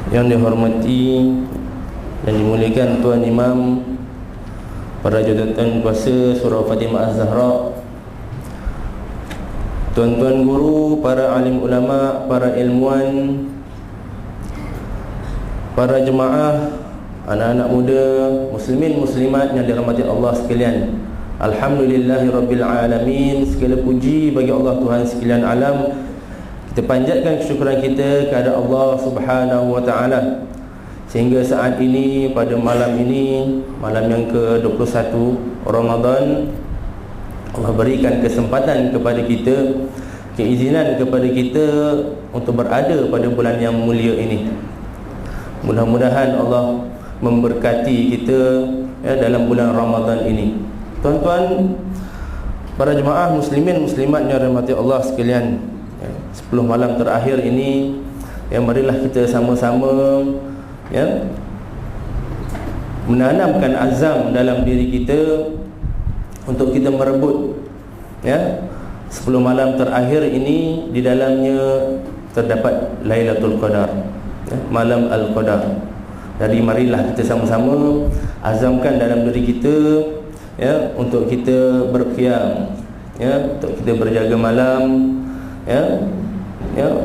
Yang dihormati dan dimuliakan Tuan Imam, para jawatan kuasa Surau Fatimah Az-Zahra, tuan-tuan guru, para alim ulama, para ilmuwan, para jemaah, anak-anak muda, muslimin muslimat yang dirahmati Allah sekalian. Alhamdulillahirabbil alamin. Segala puji bagi Allah Tuhan sekalian alam. Kita panjatkan kesyukuran kita kepada Allah Subhanahu wa taala sehingga saat ini, pada malam ini, malam yang ke-21 Ramadan, Allah berikan kesempatan kepada kita, keizinan kepada kita untuk berada pada bulan yang mulia ini. Mudah-mudahan Allah memberkati kita dalam bulan Ramadan ini. Tuan-tuan, para jemaah muslimin muslimat yang dirahmati Allah sekalian, 10 malam terakhir ini, marilah kita sama-sama menanamkan azam dalam diri kita untuk kita merebut 10 malam terakhir ini. Di dalamnya terdapat Lailatul Qadar, malam Al-Qadar. Jadi marilah kita sama-sama azamkan dalam diri kita untuk kita berqiyam, untuk kita berjaga malam,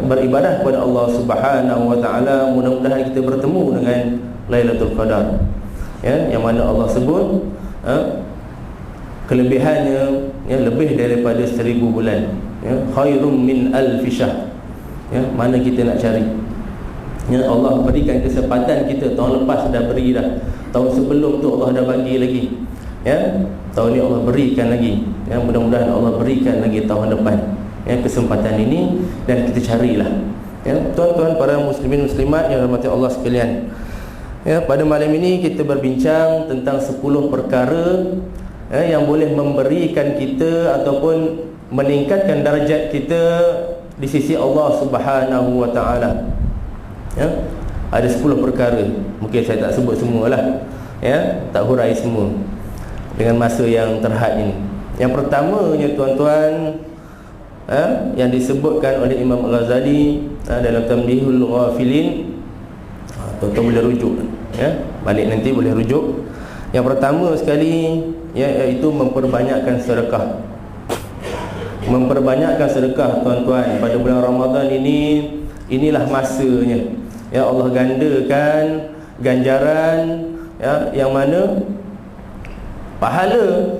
beribadah kepada Allah Subhanahu wa taala. Mudah-mudahan kita bertemu dengan Lailatul Qadar, yang mana Allah sebut kelebihannya lebih daripada 1000 bulan, khairum min alfi syahr. Mana kita nak cari? Allah berikan kesempatan kita. Tahun lepas dah beri dah, tahun sebelum tu Allah dah bagi lagi, tahun ni Allah berikan lagi, mudah-mudahan Allah berikan lagi tahun depan kesempatan ini, dan kita carilah. Tuan-tuan, para muslimin muslimat yang dirahmati Allah sekalian, pada malam ini kita berbincang tentang 10 perkara yang boleh memberikan kita ataupun meningkatkan darjat kita di sisi Allah Subhanahu wa taala. Ada 10 perkara, mungkin saya tak sebut semualah, tak hurai semua dengan masa yang terhad ini. Yang pertamanya, tuan-tuan, yang disebutkan oleh Imam Al-Ghazali dalam Tanbihul Ghafilin, tuan-tuan boleh rujuk, balik nanti boleh rujuk. Yang pertama sekali, iaitu memperbanyakkan sedekah. Memperbanyakkan sedekah, tuan-tuan, pada bulan Ramadan ini. Inilah masanya, Allah gandakan ganjaran, yang mana pahala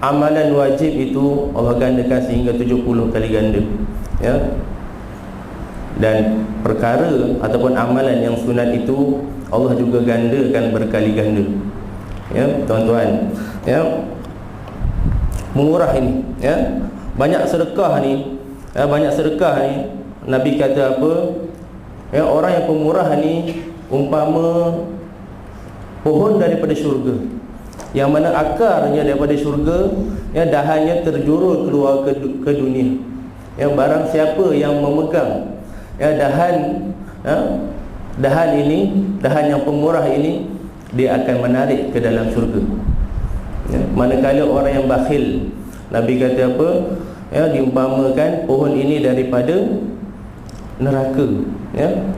amalan wajib itu Allah gandakan sehingga 70 kali ganda, dan perkara ataupun amalan yang sunat itu Allah juga gandakan berkali ganda. Tuan-tuan, murah ini, banyak sedekah ni, banyak sedekah ni. Nabi kata apa? Orang yang pemurah ni umpama pohon daripada syurga, yang mana akarnya daripada syurga, dahannya terjurul keluar ke dunia. Barang siapa yang memegang dahan ini, dahan yang pemurah ini, dia akan menarik ke dalam syurga. Manakala orang yang bakhil, Nabi kata apa? Diumpamakan pohon ini daripada neraka,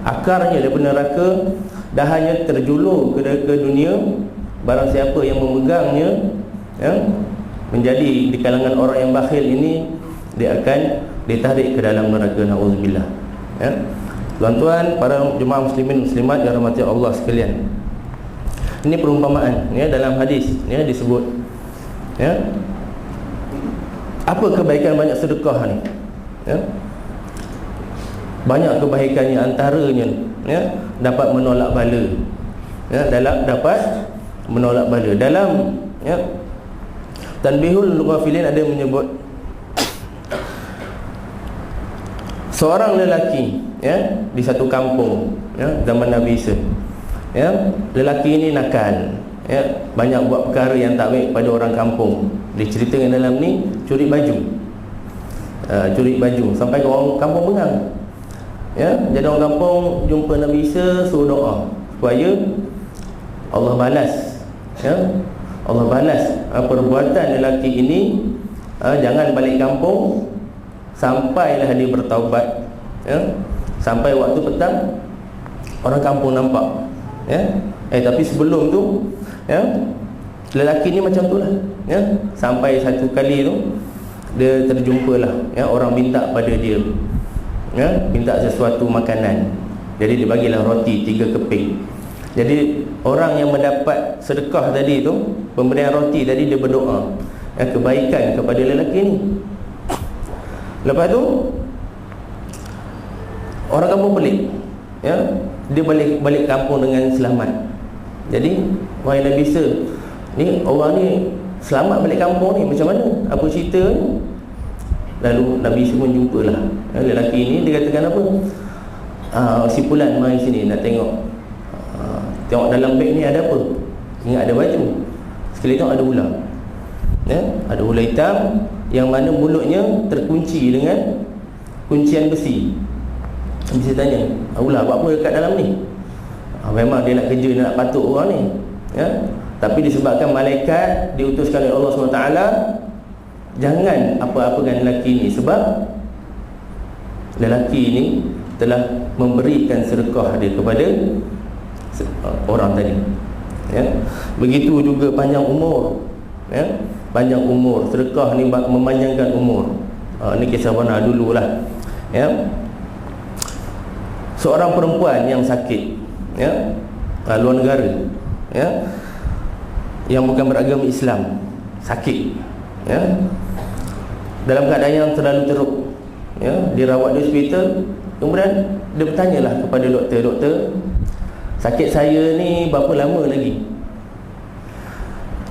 akarnya daripada neraka, dahannya terjulur ke dunia. Barang siapa yang memegangnya, menjadi di kalangan orang yang bakhil ini, dia akan ditarik ke dalam neraka. Na'udzubillah. Tuan-tuan, para jemaah muslimin muslimat yang dirahmati Allah sekalian, ini perumpamaan, dalam hadis disebut, apa kebaikan banyak sedekah ni? Banyak kebaikannya, antaranya dapat menolak bala, dapat menolak bala. Dalam Tanbihul Ghafilin ada menyebut seorang lelaki di satu kampung zaman Nabi Isa. Lelaki ini nakal, banyak buat perkara yang tak baik pada orang kampung. Diceritakan dalam ni, curi baju, sampai ke orang kampung bengang. Jadi orang kampung jumpa Nabi Isa, suruh doa supaya Allah balas, Allah balas perbuatan lelaki ini, jangan balik kampung sampailah dia bertaubat, sampai waktu petang orang kampung nampak, ya. Tapi sebelum tu, ya, lelaki ni macam tu lah, ya. Sampai satu kali tu dia terjumpalah, ya, orang minta pada dia, ya, minta sesuatu makanan. Jadi dia bagilah roti 3 keping. Jadi orang yang mendapat sedekah tadi tu, pemberian roti tadi, dia berdoa, ya, kebaikan kepada lelaki ni. Lepas tu orang kampung pelik, ya, dia balik kampung dengan selamat. Jadi wahai Nabi Isa, ni orang ni selamat balik kampung ni, macam mana, apa cerita ni? Lalu Nabi Isa pun jumpalah, ya, lelaki ni. Dia katakan apa? Si Fulan mari sini nak tengok. Tengok dalam beg ni ada apa? Ingat ada baju. Sekali tengok ada ular, ya, ada ular hitam yang mana mulutnya terkunci dengan kuncian besi. Bisa tanya, ular buat apa dekat dalam ni? Memang dia nak kerja, nak patuk orang ni, ya. Tapi disebabkan malaikat diutuskan oleh Allah SWT, jangan apa-apakan lelaki ni, sebab lelaki ni telah memberikan sedekah dia kepada orang tadi, ya. Begitu juga panjang umur, ya. Panjang umur, sedekah ni memanjangkan umur. Ni kisah mana dululah, ya. Seorang perempuan yang sakit, ya, luar negara, ya, yang bukan beragama Islam, sakit, ya, dalam keadaan yang terlalu teruk, ya, dirawat di hospital. Kemudian dia bertanyalah kepada doktor, sakit saya ni berapa lama lagi?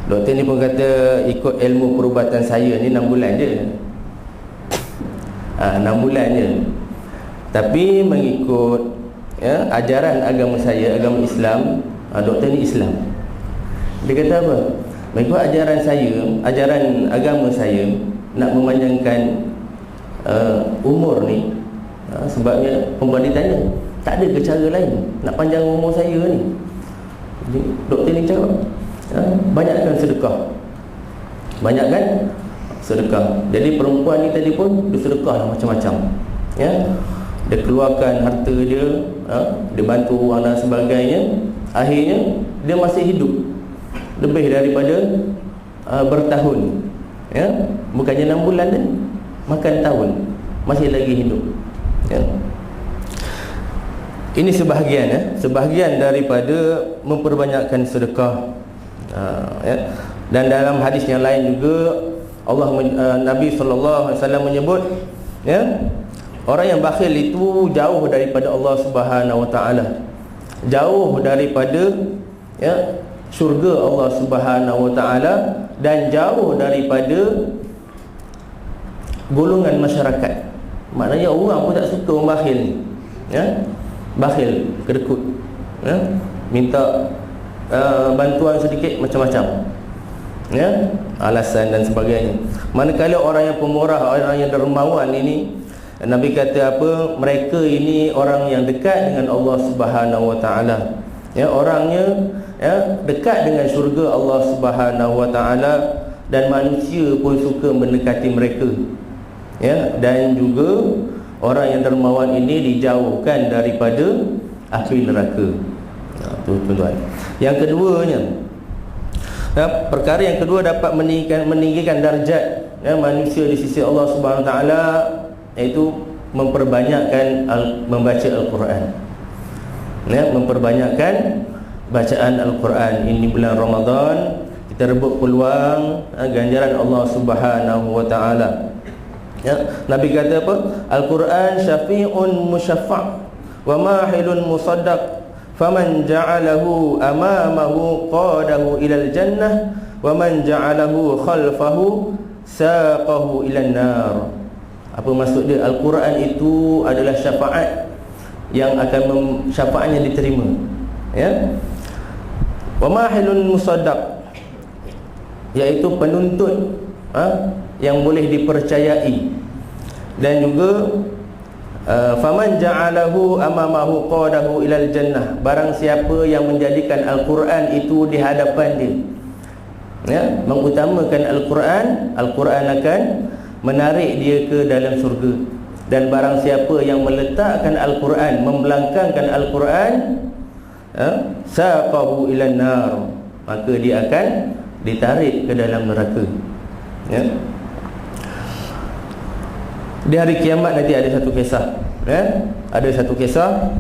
Doktor ni pun kata, ikut ilmu perubatan saya ni 6 bulan je. 6 bulan je. Tapi mengikut, ya, ajaran agama saya, agama Islam, doktor ni Islam. Dia kata apa? Mengikut ajaran saya, ajaran agama saya, nak memanjangkan umur ni, sebabnya perempuan ditanya, tak ada ke cara lain nak panjang umur saya ni? Jadi doktor ni cakap, banyakkan sedekah. Banyakkan sedekah. Jadi perempuan ni tadi pun dia sedekah macam-macam, ya. Dia keluarkan harta dia, dia bantu orang dan sebagainya. Akhirnya dia masih hidup lebih daripada bertahun, ya. Bukannya 6 bulan tadi, makan tahun, masih lagi hidup, ya. Ini sebahagian, ya, sebahagian daripada memperbanyakkan sedekah, ya. Dan dalam hadis yang lain juga Nabi SAW menyebut, ya, orang yang bakhil itu jauh daripada Allah Subhanahu Wa Taala, jauh daripada, ya, syurga Allah Subhanahu Wa Taala, dan jauh daripada golongan masyarakat. Maknanya orang pun tak suka orang bakhil ni, ya. Bakhil, kedekut, ya, minta bantuan sedikit macam-macam, ya, alasan dan sebagainya. Manakala orang yang pemurah, orang yang dermawan ini, Nabi kata apa? Mereka ini orang yang dekat dengan Allah Subhanahu Wa Taala, ya, orangnya, ya, dekat dengan syurga Allah Subhanahu Wa Taala, dan manusia pun suka mendekati mereka, ya. Dan juga orang yang dermawan ini dijauhkan daripada api neraka. Tuan-tuan, yang keduanya, ya, perkara yang kedua dapat meninggikan darjat, ya, manusia di sisi Allah Subhanahu Wa Taala, iaitu memperbanyakkan membaca Al-Quran, ya, memperbanyakkan bacaan Al-Quran. Ini bulan Ramadan, kita rebut peluang ganjaran Allah Subhanahu Wa Taala, ya. Nabi kata apa? Al-Quran syafi'un musyaffa' wa mahilun musaddaq, faman ja'alahu amamahu qadahu ilal jannah, wa man ja'alahu khalfahu saqahu ilan nar. Apa maksud dia? Al-Quran itu adalah syafaat yang akan syafaatnya diterima, ya. Wa mahilun musaddaq, iaitu penuntut, yang boleh dipercayai. Dan juga faman ja'alahu amamahu qadahu ilal jannah, barang siapa yang menjadikan Al-Quran itu di hadapan dia, ya, mengutamakan Al-Quran, Al-Quran akan menarik dia ke dalam syurga. Dan barang siapa yang meletakkan Al-Quran, membelangkangkan Al-Quran, saqahu ilan nar, maka dia akan ditarik ke dalam neraka. Ya. Di hari kiamat nanti ada satu kisah, ya? Ada satu kisah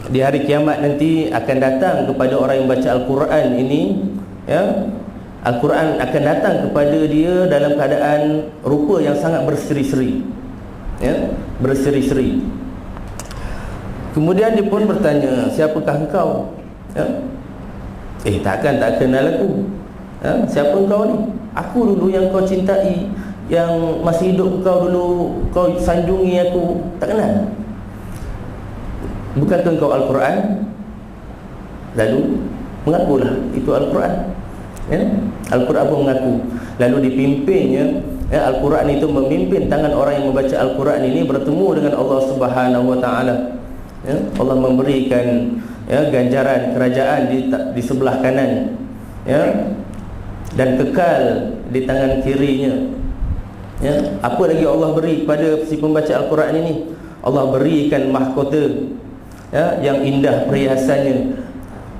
di hari kiamat nanti akan datang kepada orang yang baca Al-Quran ini, ya, Al-Quran akan datang kepada dia dalam keadaan rupa yang sangat berseri-seri, ya, berseri-seri. Kemudian dia pun bertanya, siapakah engkau? Ya? Takkan tak kenal aku. Ya? Siapa engkau ni? Aku dulu yang kau cintai, yang masih hidup kau dulu kau sanjungi aku. Tak kenal? Bukankah engkau Al-Quran? Lalu mengakulah itu Al-Quran, ya? Al-Quran pun mengaku. Lalu dipimpinnya, ya, Al-Quran itu memimpin tangan orang yang membaca Al-Quran ini bertemu dengan Allah Subhanahu Wa Taala. Ya, Allah memberikan, ya, ganjaran kerajaan di sebelah kanan, ya, dan kekal di tangan kirinya. Ya, apa lagi Allah beri kepada si pembaca Al-Quran ini? Allah berikan mahkota, ya, yang indah perhiasannya.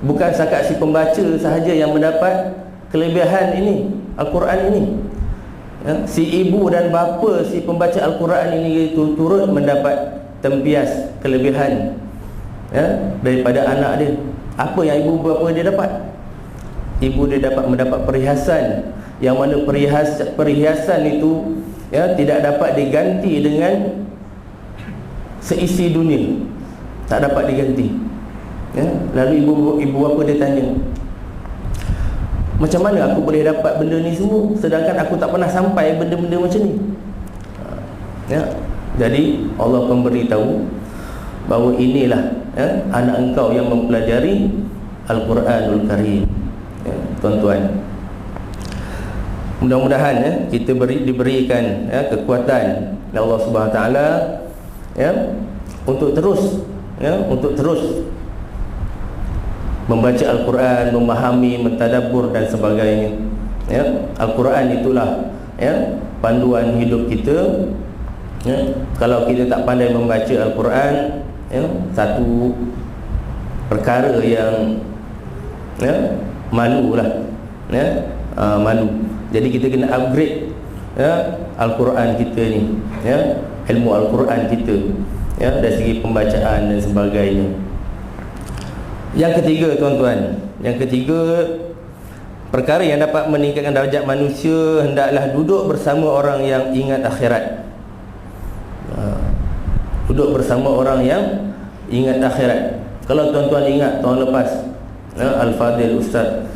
Bukan setakat si pembaca sahaja yang mendapat kelebihan ini, Al-Quran ini. Ya, si ibu dan bapa si pembaca Al-Quran ini itu turut mendapat tempias kelebihan, ya, daripada anak dia. Apa yang ibu bapa dia dapat? Ibu dia dapat mendapat perhiasan, yang mana perhiasan itu, ya, tidak dapat diganti dengan seisi dunia. Tak dapat diganti, ya. Lalu ibu bapa dia tanya, macam mana aku boleh dapat benda ni semua sedangkan aku tak pernah sampai benda-benda macam ni? Ya. Jadi Allah memberitahu bahawa inilah, ya, anak engkau yang mempelajari Al-Quranul Karim, ya, tuan-tuan. Mudah-mudahan, ya, kita diberikan, ya, kekuatan oleh Allah Subhanahu Wa Taala, ya, untuk terus membaca Al-Quran, memahami, mentadabbur dan sebagainya. Ya, Al-Quran itulah, ya, panduan hidup kita. Ya, kalau kita tak pandai membaca Al-Quran, ya, satu perkara yang, ya, malulah, ya, malu. Jadi kita kena upgrade, ya, Al-Quran kita ni, ya, ilmu Al-Quran kita, ya, dari segi pembacaan dan sebagainya. Yang ketiga, tuan-tuan, yang ketiga, perkara yang dapat meningkatkan darjat manusia hendaklah duduk bersama orang yang ingat akhirat. Duduk bersama orang yang ingat akhirat. Kalau tuan-tuan ingat tahun lepas, ya, Al-Fadhil Ustaz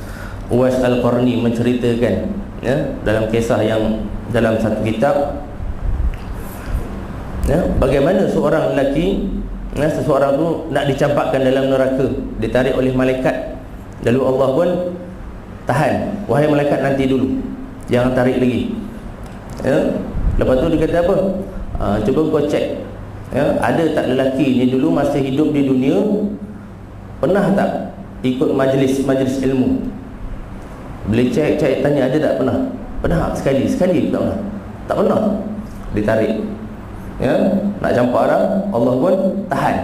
Uwais Al-Qarni menceritakan, ya, dalam kisah yang dalam satu kitab, ya, bagaimana seorang lelaki, ya, seseorang tu nak dicampakkan dalam neraka, ditarik oleh malaikat. Lalu Allah pun tahan, wahai malaikat, nanti dulu, jangan tarik lagi, ya. Lepas tu dia kata apa? Cuba kau cek, ya, ada tak lelaki ni dulu masa hidup di dunia pernah tak ikut majlis ilmu? Boleh cek, tanya ada tak pernah? Pernah sekali tak pernah. Tak pernah. Ditarik, ya, nak campak orang, Allah pun tahan,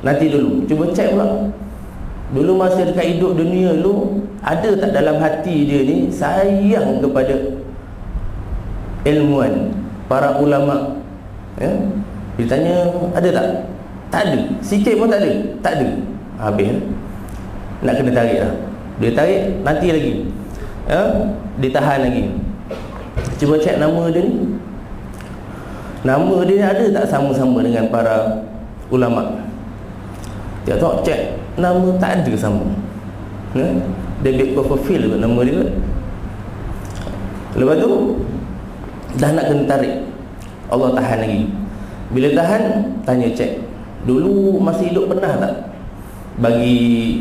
nanti dulu, cuba cek pula. Dulu masa dekat hidup dunia dulu, ada tak dalam hati dia ni sayang kepada ilmuan, para ulama, ya? Dia tanya, ada tak? Tak ada, sikit pun tak ada. Tak ada, habis, nak kena tarik lah. Dia tarik, nanti lagi, ya, ditahan lagi. Cuba cek nama dia ni, nama dia ada tak sama-sama dengan para ulama? Dia tengok, cek, nama tak ada sama, ya? David Copperfield kot nama dia. Lepas tu dah nak kena tarik, Allah tahan lagi. Bila tahan, tanya cek, dulu masih hidup pernah tak bagi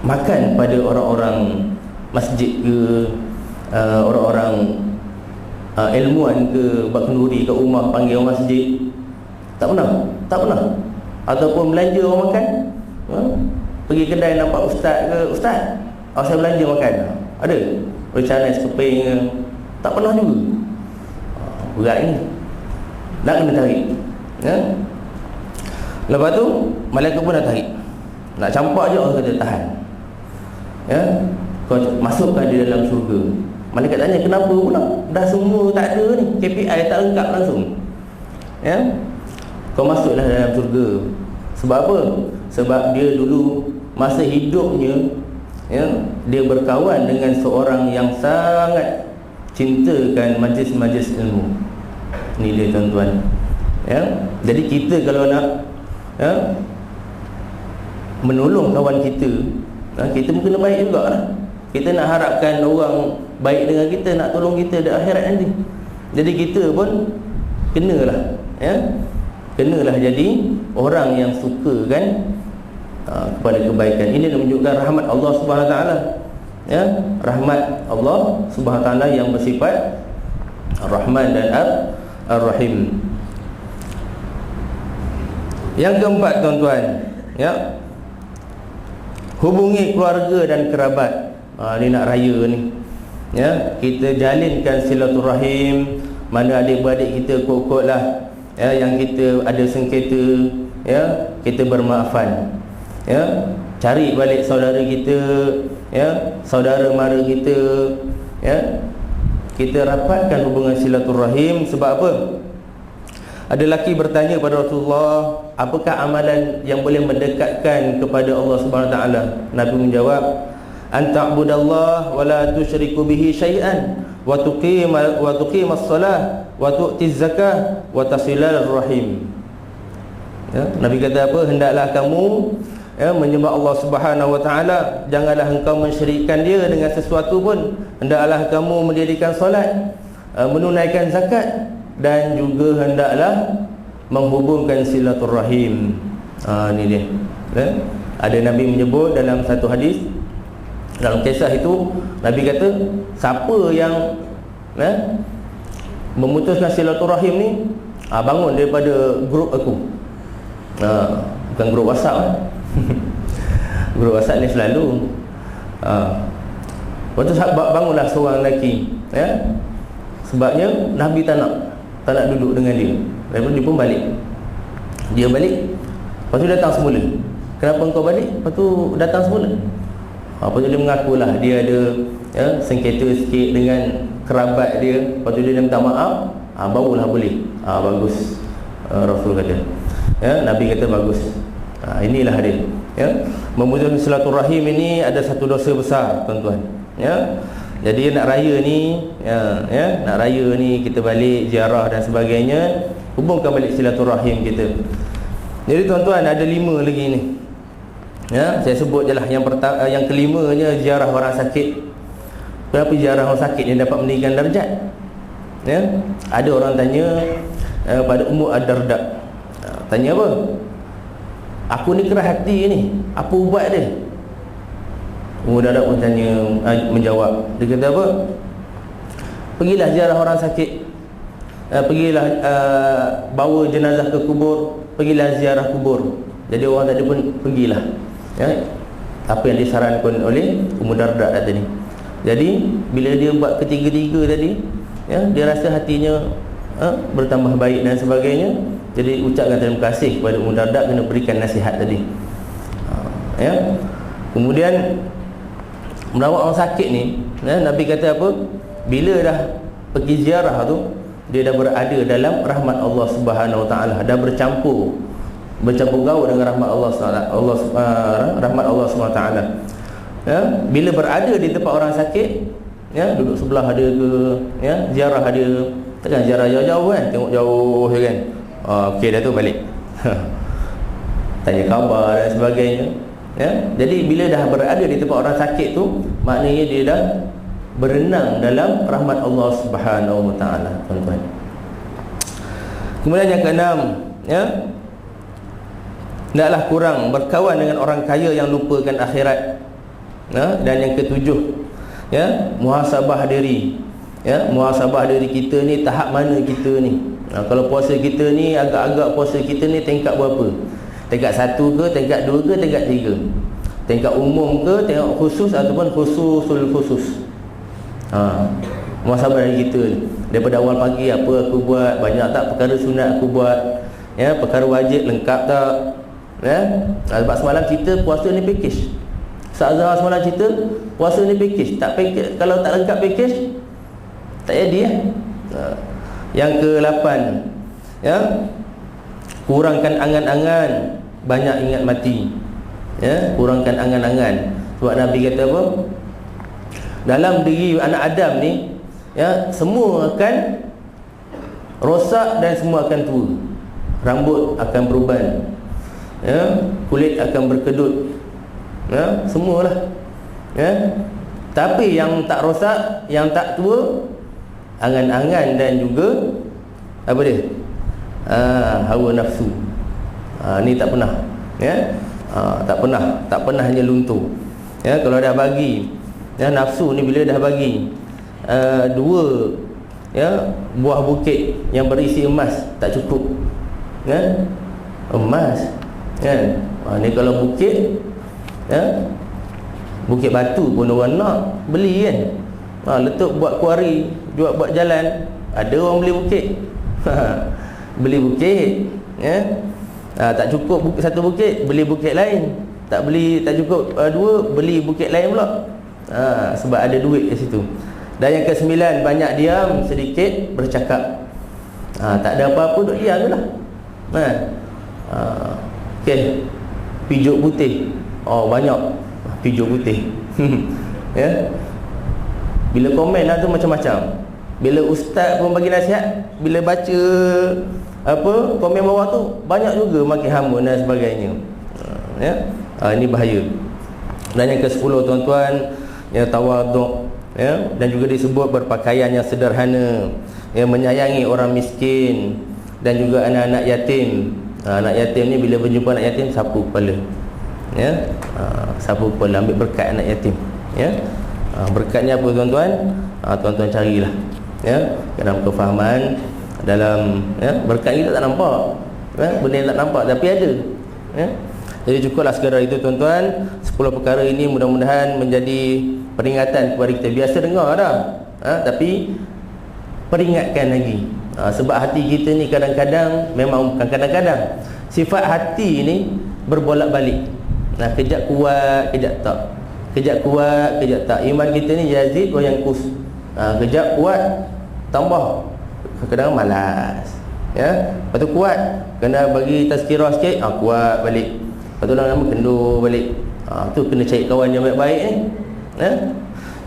makan pada orang-orang masjid ke, orang-orang ilmuwan ke, buat kenduri kat rumah, panggil orang masjid? Tak pernah. Ataupun belanja orang makan, pergi kedai nampak ustaz ke, ustaz, saya belanja makan, ada rencana sekeping ke? Tak pernah juga. Berat ni. nak kena tarik. Ya. Lepas tu malaikat pun dah tarik. Nak campak je orang kata tahan. Ya. Kau masukkan dia dalam syurga. Malaikat tanya kenapa pula? Dah semua tak ada ni, KPI tak lengkap langsung. Ya. Kau masuklah dalam syurga. Sebab apa? Sebab dia dulu masa hidupnya, ya, dia berkawan dengan seorang yang sangat cintakan majlis-majlis ilmu. Ni dia tuan-tuan. Ya. Jadi kita kalau nak, ya, menolong kawan kita, kita pun kena baik jugalah. Kita nak harapkan orang baik dengan kita, nak tolong kita di akhirat nanti. Jadi kita pun kenalah, ya, kenalah jadi orang yang suka kan kepada kebaikan. Ini menunjukkan rahmat Allah Subhanahu Wa Taala. Ya, rahmat Allah Subhanahu Wa Taala yang bersifat Ar-Rahman dan Ar-Rahim. Yang keempat tuan-tuan, ya, hubungi keluarga dan kerabat. Ni nak raya ni, ya, kita jalinkan silaturahim. Mana adik-beradik kita kot-kot lah, ya, yang kita ada sengketa, ya, kita bermaafan, ya, cari balik saudara kita, ya, saudara mara kita, ya, kita rapatkan hubungan silaturahim. Sebab apa? Ada lelaki bertanya pada Rasulullah, apakah amalan yang boleh mendekatkan kepada Allah Subhanahu Wa Taala? Nabi menjawab, an ta'budallah wa la tusyriku bihi syai'an wa tuqimas salah wa tu'tiz zakah wa tasilal rahim. Ya, Nabi kata apa? Hendaklah kamu, ya, menyembah Allah Subhanahu Wa Taala, janganlah engkau mensyirikkan dia dengan sesuatu pun. Hendaklah kamu mendirikan solat, menunaikan zakat, dan juga hendaklah menghubungkan silaturahim. Ni dia, ya? Ada Nabi menyebut dalam satu hadis, dalam kisah itu Nabi kata, siapa yang, ya, memutuskan silaturahim ni, bangun daripada grup aku. Bukan grup WhatsApp kan? Grup WhatsApp ni selalu lepas tu bangunlah seorang lelaki, ya, sebabnya Nabi tak nak duduk dengan dia. Lepas dia pun balik. Dia balik, lepas tu datang semula. Kenapa engkau balik? Lepas tu datang semula. Lepas tu dia mengakulah dia ada, ya, sengketa sikit dengan kerabat dia. Lepas tu dia minta maaf, barulah boleh. Bagus, Rasul kata, ya, Nabi kata bagus. Inilah dia, ya, memutuskan silaturahim ini ada satu dosa besar tuan-tuan, ya. Jadi nak raya ni, ya, nak raya ni kita balik ziarah dan sebagainya, hubungkan balik silaturahim kita. Jadi tuan-tuan ada 5 lagi ni, ya, saya sebut je lah. Yang pertama, yang kelimanya ziarah orang sakit. Kenapa ziarah orang sakit ni dapat meninggikan darjat? Ya, ada orang tanya pada Ummu Ad-Darda, tanya apa? Aku ni keras hati ni, apa ubat dia? Ummu Ad-Darda pun tanya, menjawab. Dia kata apa? Pergilah ziarah orang sakit, pergilah bawa jenazah ke kubur, pergilah ziarah kubur. Jadi orang tadi pun pergilah, ya, apa yang disarankan oleh Ummu Darda tadi. Jadi bila dia buat ketiga-tiga tadi, ya, dia rasa hatinya bertambah baik dan sebagainya. Jadi ucapkan terima kasih kepada Ummu Darda kena berikan nasihat tadi. Ya. Kemudian merawat orang sakit ni, ya, Nabi kata apa? Bila dah pergi ziarah tu, dia dah berada dalam rahmat Allah Subhanahu Wa Taala, dah bercampur gaul dengan rahmat Allah rahmat Allah Subhanahu Wa Taala. Ya, bila berada di tempat orang sakit, ya, duduk sebelah dia ke, ya, ziarah dia, takkan ziarah jauh-jauh kan, tengok jauh je kan. Okey dah tu balik. Tanya khabar dan sebagainya. Ya, jadi bila dah berada di tempat orang sakit tu, maknanya dia dah berenang dalam rahmat Allah Subhanahu Wa Taala, tuan-tuan. Kemudian yang keenam, ya, hendaklah kurang berkawan dengan orang kaya yang lupakan akhirat. Dan yang ketujuh, ya, muhasabah diri. Ya, muhasabah diri kita ni tahap mana kita ni. Kalau puasa kita ni, agak-agak puasa kita ni tingkat berapa? Tingkat 1 ke, tingkat 2 ke, tingkat 3? Tingkat umum ke, tingkat khusus ataupun khususul khusus? muhasabah diri kita ni. Daripada awal pagi apa aku buat, banyak tak perkara sunat aku buat, ya, perkara wajib lengkap tak, ya. Sebab semalam kita puasa ni package. Ustaz Azhar semalam cerita puasa ni package, tak package, kalau tak lengkap package tak jadi, ya. Yang ke-8, ya, kurangkan angan-angan, banyak ingat mati, ya, kurangkan angan-angan. Sebab Nabi kata apa? Dalam diri anak Adam ni, ya, semua akan rosak dan semua akan tua. Rambut akan beruban, ya, kulit akan berkedut, ya, semualah, ya. Tapi yang tak rosak, yang tak tua, angan-angan dan juga apa dia? Hawa nafsu. Ni tak pernah, ya. Tak pernah luntur. Ya, kalau dah bagi, ya, nafsu ni bila dah bagi 2, ya, buah bukit yang berisi emas tak cukup, ya. Emas, kan? Ni kalau bukit, ya, bukit batu pun orang nak beli, kan? Letuk buat kuari, buat jalan, ada orang beli bukit. Beli bukit, ya. Tak cukup satu bukit, beli bukit lain. Tak cukup 2, beli bukit lain pula. Sebab ada duit kat situ. Dan yang ke-9, banyak diam, sedikit bercakap. Tak ada apa-apa, duk diam je lah. Okay, pijuk putih. Banyak pijuk putih. Ya. Bila komen lah tu macam-macam. Bila ustaz pun bagi nasihat, bila baca komen bawah tu banyak juga makin hamun dan sebagainya. Ya. Ini bahaya. Dan yang ke-10 tuan-tuan, ya, tawaduk, ya, dan juga disebut berpakaian yang sederhana, ya, menyayangi orang miskin dan juga anak-anak yatim. Anak yatim ni bila berjumpa anak yatim sapu kepala, ya, sapu kepala, ambil berkat anak yatim, ya. Berkatnya apa tuan-tuan? Tuan-tuan carilah, ya, dalam kefahaman, dalam, ya, berkat kita tak nampak, ya, benda yang tak nampak tapi ada, ya. Jadi cukuplah sekadar itu tuan-tuan. 10 perkara ini mudah-mudahan menjadi peringatan kepada kita. Biasa dengar dah, tapi peringatkan lagi. Sebab hati kita ni kadang-kadang, memang bukan kadang-kadang, sifat hati ni berbolak-balik. Kejap kuat, kejap tak, kejap kuat, kejap tak. Iman kita ni yazid wa yanqus. Kejap kuat, tambah, kadang-kadang malas, ya. Lepas tu kuat, kena bagi tazkirah sikit, kuat balik. Lepas tu lama-lama kendur balik. Tu kena cari kawan yang baik-baik ni, ya.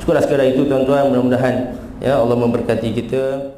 Cukuplah sekadar itu tuan-tuan. Mudah-mudahan, ya, Allah memberkati kita.